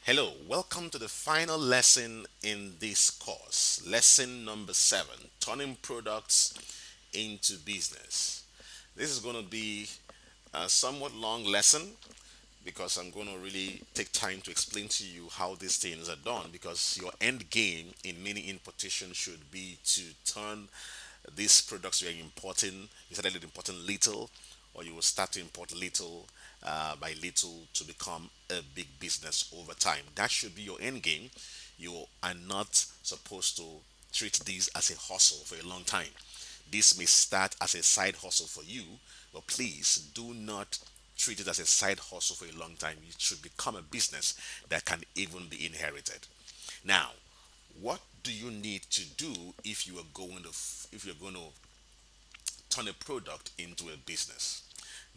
Hello, welcome to the final lesson in this course. Lesson number 7, turning products into business. This is going to be a somewhat long lesson because I'm going to really take time to explain to you how these things are done, because your end game in many importation should be to turn these products you're importing, you started importing little, or you will start to import little by little to become a big business over time. That should be your end game. You are not supposed to treat this as a hustle for a long time. This may start as a side hustle for you, but please do not treat it as a side hustle for a long time. It should become a business that can even be inherited. Now, what do you need to do if you are going to if you're going to turn a product into a business?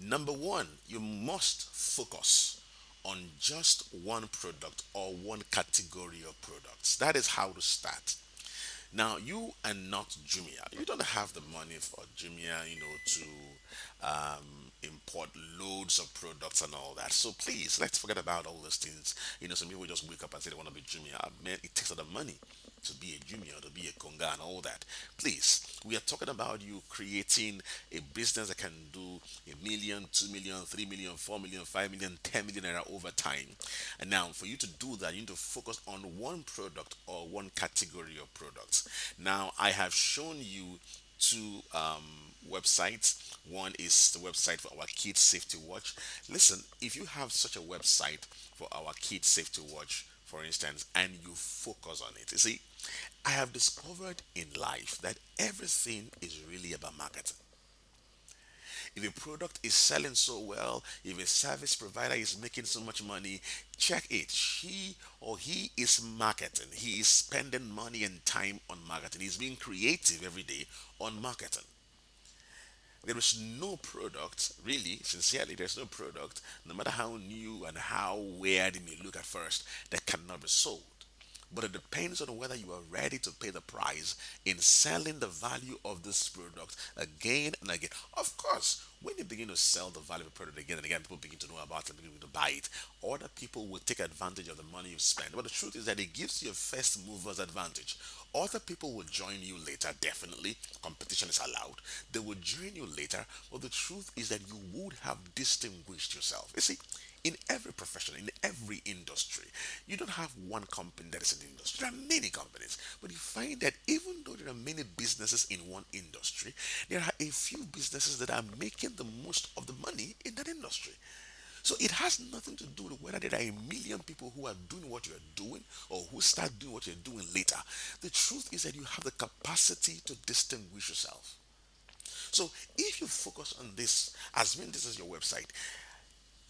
Number one, you must focus on just one product or one category of products. That is how to start. Now, you are not Jumia. You don't have the money for Jumia, to import loads of products and all that. So please, let's forget about all those things. Some people just wake up and say they want to be Jumia. Man, it takes a lot of money to be a Jumia, to be a Konga and all that. Please, we are talking about you creating a business that can do 1 million, 2 million, 3 million, 4 million, 5 million, 10 million naira over time. And now, for you to do that, you need to focus on one product or one category of products. Now, I have shown you two websites. One is the website for our kids safety watch. Listen, if you have such a website for our kids safety watch, for instance, and you focus on it, you see, I have discovered in life that everything is really about marketing. If a product is selling so well, if a service provider is making so much money, check it. She or he is marketing. He is spending money and time on marketing. He's being creative every day on marketing. There is no product, really, sincerely, there's no product, no matter how new and how weird it may look at first, that cannot be sold. But it depends on whether you are ready to pay the price in selling the value of this product again and again. Of course, when you begin to sell the value of a product again and again, people begin to know about it, begin to buy it. Other people will take advantage of the money you've spent. But the truth is that it gives you a first mover's advantage. Other people will join you later, definitely. Competition is allowed. They will join you later, but the truth is that you would have distinguished yourself. You see, in every profession, in every industry, you don't have one company that is in the industry. There are many companies, but you find that even though there are many businesses in one industry, there are a few businesses that are making the most of the money in that industry. So it has nothing to do with whether there are a million people who are doing what you're doing or who start doing what you're doing later. The truth is that you have the capacity to distinguish yourself. So if you focus on this, as when this is your website,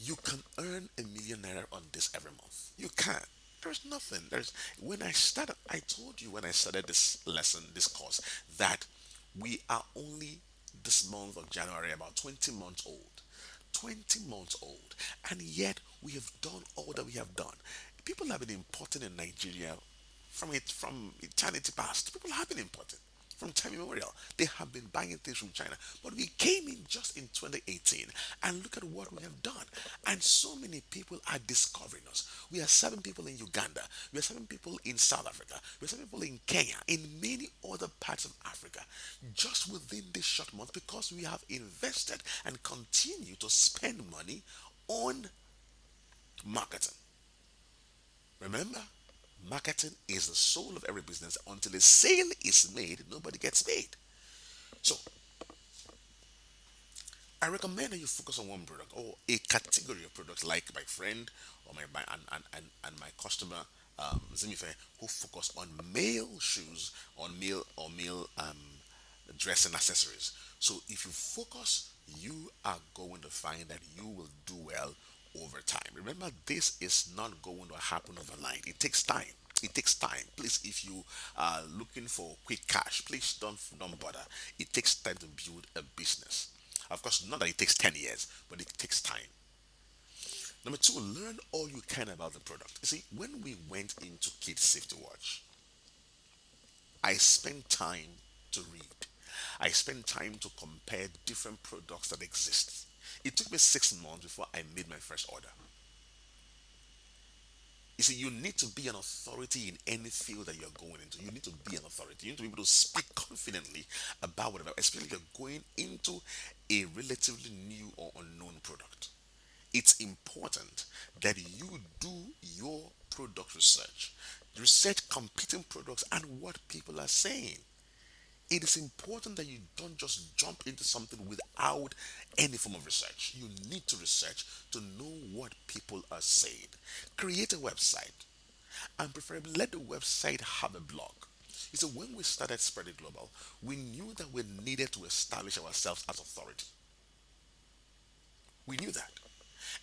you can earn 1 million naira on this every month. You can. There's nothing. There's when I started, I told you when I started this lesson, this course, that we are only this month of January about 20 months old. 20 months old. And yet we have done all that we have done. People have been importing in Nigeria from eternity past. People have been importing from time immemorial. They have been buying things from China. But we came in just in 2018 and look at what we have done. And so many people are discovering us. We are serving people in Uganda. We are serving people in South Africa. We are serving people in Kenya, in many other parts of Africa, just within this short month because we have invested and continue to spend money on marketing. Remember, marketing is the soul of every business. Until a sale is made, nobody gets paid. So I recommend that you focus on one product or a category of products, like my friend or and my customer, Zimife, who focus on male shoes, on male dressing accessories. So if you focus, you are going to find that you will do well over time. Remember, this is not going to happen overnight. It takes time. It takes time. Please, if you are looking for quick cash, please don't bother. It takes time to build a business. Of course, not that it takes 10 years, but it takes time. Number two, learn all you can about the product. You see, when we went into Kids Safety Watch, I spent time to read. I spent time to compare different products that exist. It took me 6 months before I made my first order. You You see, you need to be an authority in any field that you're going into. You need to be an authority. You need to be able to speak confidently about whatever, especially if you're going into a relatively new or unknown product. It's important that you do your product research. Research competing products and what people are saying. It is important that you don't just jump into something without any form of research. You need to research to know what people are saying. Create a website and preferably let the website have a blog. You see, when we started Spread It Global, we knew that we needed to establish ourselves as authority. We knew that.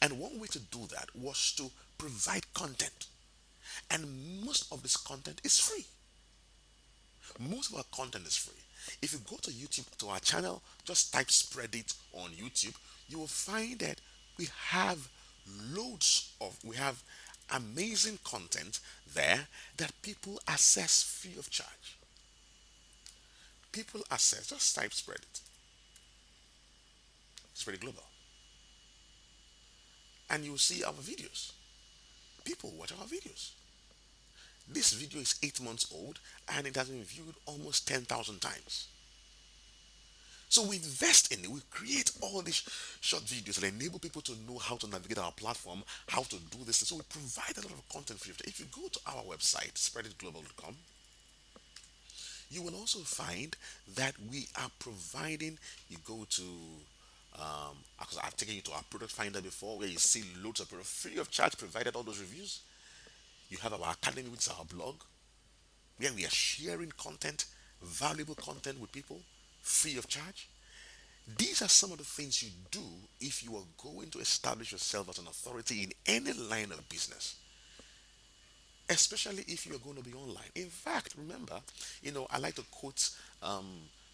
And one way to do that was to provide content. And most of this content is free. Most of our content is free. If you go to YouTube to our channel, just type Spread It on YouTube, you will find that we have we have amazing content there that people access free of charge. People access, just type Spread It Global, and you'll see our videos. People watch our videos. This video is 8 months old and it has been viewed almost 10,000 times. So we invest in it. We create all these short videos that enable people to know how to navigate our platform, how to do this. So we provide a lot of content for you. If you go to our website, spreaditglobal.com, you will also find that we are providing, you go to, because I've taken you to our product finder before, where you see loads of products free of charge, provided all those reviews. You have our academy, which is our blog, where we are sharing content, valuable content with people, free of charge. These are some of the things you do if you are going to establish yourself as an authority in any line of business, especially if you are going to be online. In fact, remember, I like to quote um,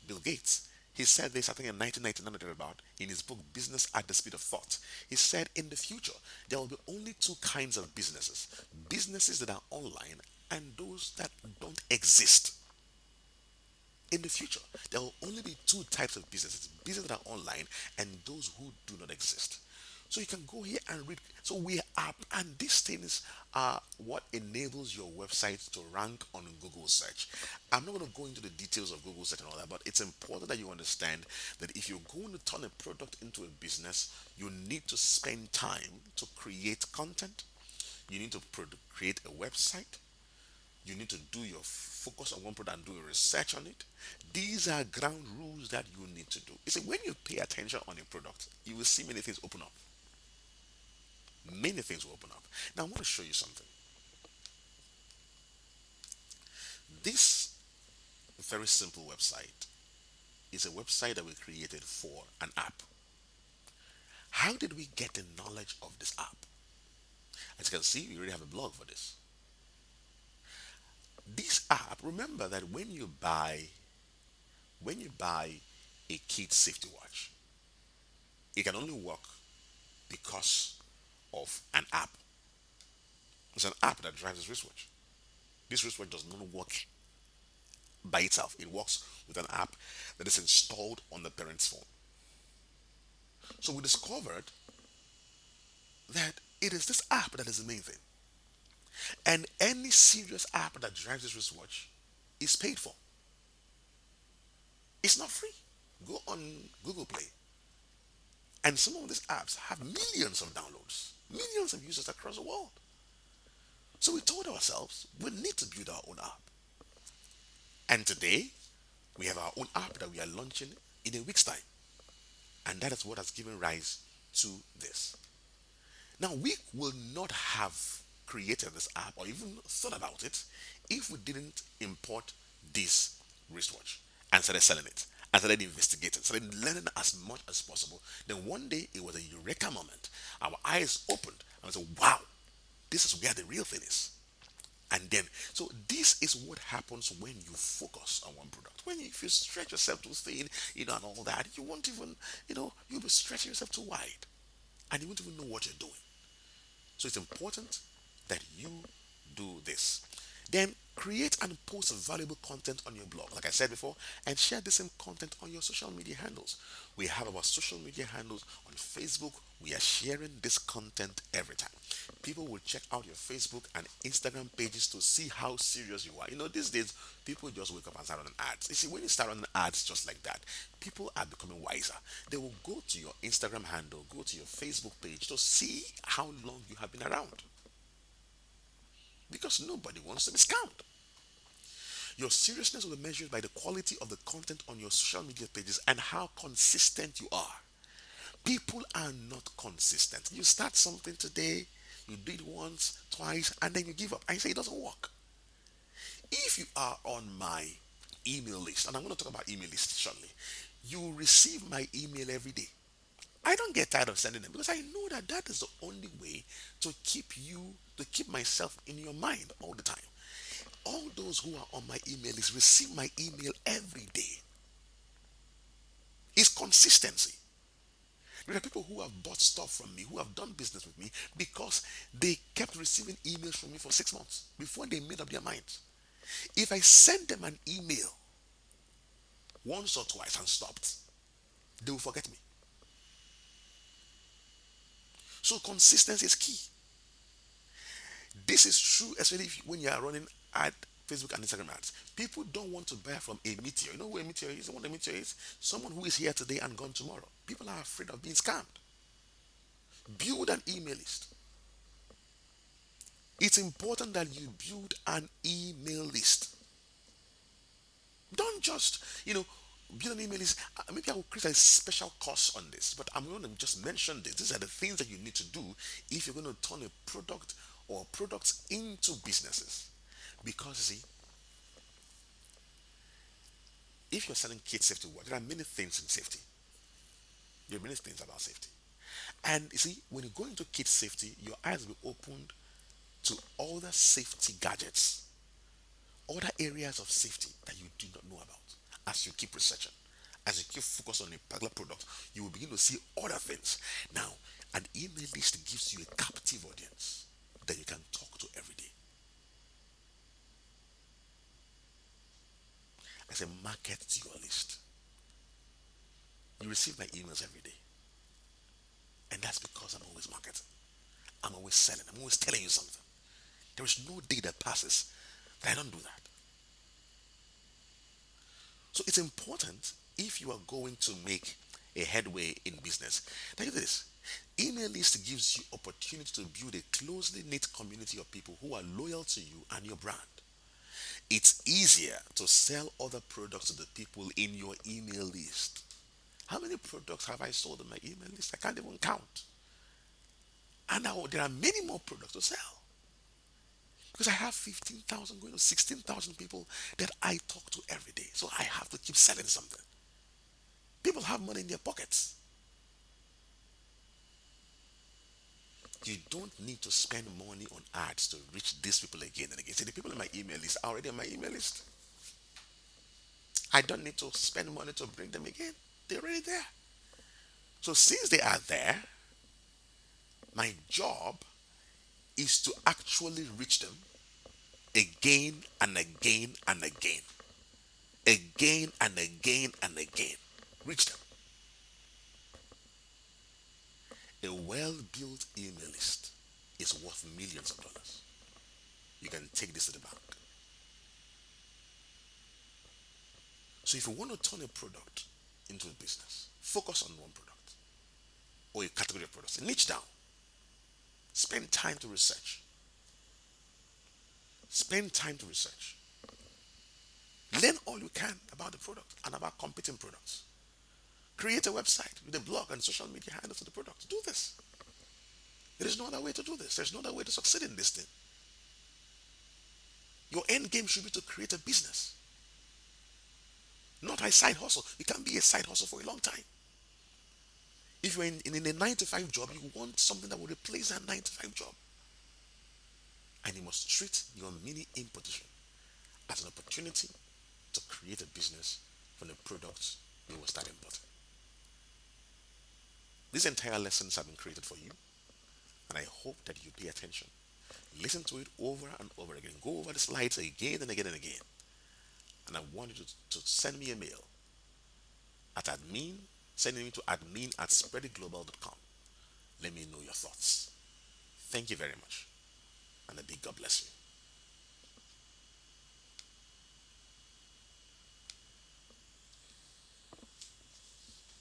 Bill Gates. He said this, I think, in 1999 or thereabout, in his book Business at the Speed of Thought. He said, in the future, there will be only two kinds of businesses: businesses that are online and those that don't exist. In the future, there will only be two types of businesses that are online and those who do not exist. So you can go here and read. So we are, and these things are what enables your website to rank on Google search. I'm not going to go into the details of Google search and all that, but it's important that you understand that if you're going to turn a product into a business, you need to spend time to create content. You need to create a website. You need to do your focus on one product and do your research on it. These are ground rules that you need to do. You see, when you pay attention on a product, you will see many things open up. Many things will open up. Now, I want to show you something. This very simple website is a website that we created for an app. How did we get the knowledge of this app? As you can see, we already have a blog for this. This app, remember that when you buy a kid safety watch, it can only work because of an app. It's an app that drives this wristwatch. This wristwatch does not work by itself. It works with an app that is installed on the parent's phone. So we discovered that it is this app that is the main thing. And any serious app that drives this wristwatch is paid for. It's not free. Go on Google Play. And some of these apps have millions of downloads, millions of users across the world. So we told ourselves we need to build our own app. And today, we have our own app that we are launching in a week's time. And that is what has given rise to this. Now, we will not have created this app or even thought about it if we didn't import this wristwatch and started selling it and started investigating, started learning as much as possible. Then one day, it was a eureka moment. Our eyes opened and we said, wow, this is where the real thing is. And then, so this is what happens when you focus on one product. If you stretch yourself too thin, and all that, you won't even, you'll be stretching yourself too wide, and you won't even know what you're doing. So it's important that you do this. Then Create and post valuable content on your blog, like I said before, and share the same content on your social media handles. We have our social media handles on Facebook. We are sharing this content every time. People will check out your Facebook and Instagram pages to see how serious you are. These days, people just wake up and start running ads. You see, when you start running ads just like that, people are becoming wiser. They will go to your Instagram handle, go to your Facebook page to see how long you have been around, because nobody wants to be scammed. Your seriousness will be measured by the quality of the content on your social media pages and how consistent you are. People are not consistent. You start something today, you do it once, twice, and then you give up and you say it doesn't work. If you are on my email list, and I'm going to talk about email list shortly, you receive my email every day. I don't get tired of sending them because I know that that is the only way to keep myself in your mind all the time. All those who are on my email list receive my email every day. It's consistency. There are people who have bought stuff from me, who have done business with me because they kept receiving emails from me for 6 months before they made up their minds. If I send them an email once or twice and stopped, they will forget me. So consistency is key. This is true, especially when you are running ad Facebook and Instagram ads. People don't want to buy from a meteor. You know who a meteor is? You know what a meteor is? Someone who is here today and gone tomorrow. People are afraid of being scammed. Build an email list. It's important that you build an email list. Don't just, build an email list. Maybe I will create a special course on this, but I'm going to just mention this. These are the things that you need to do if you're going to turn a product or products into businesses. Because, see, if you're selling kid safety watch, there are many things in safety. There are many things about safety. And you see, when you go into kid safety, your eyes will be opened to other safety gadgets, other areas of safety that you do not know about. As you keep researching, as you keep focused on a particular product, you will begin to see other things. Now, an email list gives you a captive audience that you can talk to every day. As a market to your list. You receive my emails every day. And that's because I'm always marketing. I'm always selling. I'm always telling you something. There is no day that passes that I don't do that. So it's important, if you are going to make a headway in business, that you do this. Email list gives you opportunity to build a closely knit community of people who are loyal to you and your brand. It's easier to sell other products to the people in your email list. How many products have I sold on my email list? I can't even count. And now there are many more products to sell. Because I have 15,000 going to 16,000 people that I talk to every day. So I have to keep selling something. People have money in their pockets. You don't need to spend money on ads to reach these people again and again. See, the people in my email list are already on my email list. I don't need to spend money to bring them again. They're already there. So since they are there, my job is to actually reach them again and again and again. Again and again and again. Reach them. A well-built email list is worth millions of dollars. You can take this to the bank. So if you want to turn a product into a business, focus on one product or a category of products. Niche down. Spend time to research. Spend time to research. Learn all you can about the product and about competing products. Create a website with a blog and social media handles of the product. Do this. There is no other way to do this. There's no other way to succeed in this thing. Your end game should be to create a business, not a side hustle. You can't be a side hustle for a long time. If you're in a 9 to 5 job, you want something that will replace that 9 to 5 job. And you must treat your mini importation as an opportunity to create a business from the products you will start importing. These entire lessons have been created for you, and I hope that you pay attention Listen to it over and over again. Go over the slides again and again and again. And I want you to send me a mail at admin, send me to admin at spreaditglobal.com. Let me know your thoughts. Thank you very much. And a big God bless you.